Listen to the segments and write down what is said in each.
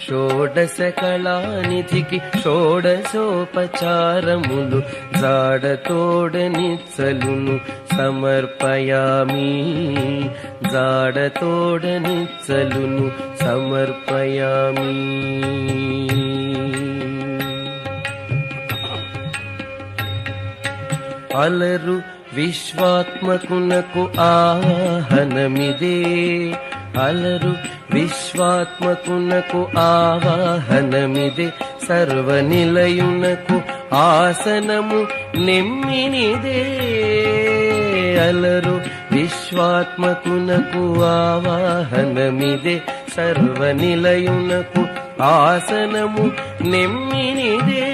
షోడశ కళానిధికి షోడశోపచారములు జాడతోడనిచ్చలును సమర్పయామి, జాడతోడనిచ్చలును సమర్పయామి. అలరు విశ్వాత్మకునకు ఆహనమిదే, అలరు విశ్వాత్మకునకు ఆవాహనమిదే, సర్వనిలయునకు ఆసనము నెమ్మినిదే. అలరు విశ్వాత్మకునకు ఆవాహనమిదే, సర్వనిలయునకు ఆసనము నెమ్మినిదే.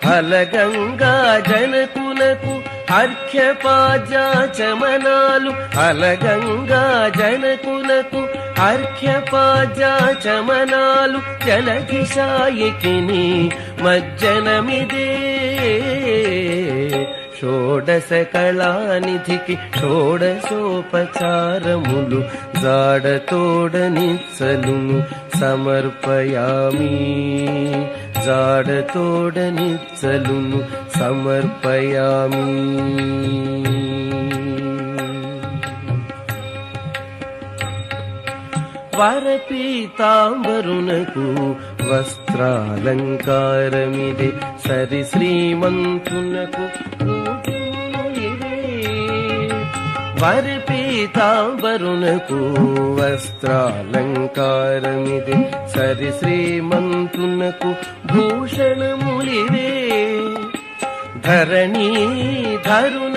హలగంగా జనకులకు అర్ఘ్యపాద్యాచమనాలు, హలగంగా జనకులకు అర్ఘ్యపాద్యాచమనాలు, జలధిశాయికిని మజ్జనమిదే. షోడశ కళానిధికి షోడశోపచారములు జాడతోడనిచ్చలును సమర్పయామి, జాడతోడనిచ్చలును సమర్పయామి. వరపీతాంబరునకు వస్త్రాలంకారమిదే, సరి శ్రీమంతునకు వరపీతాంబరునకు వస్త్రాలంకారమిదే, సరి శ్రీమంతునకు భూషణములిదే. ధరణీ ధరుణ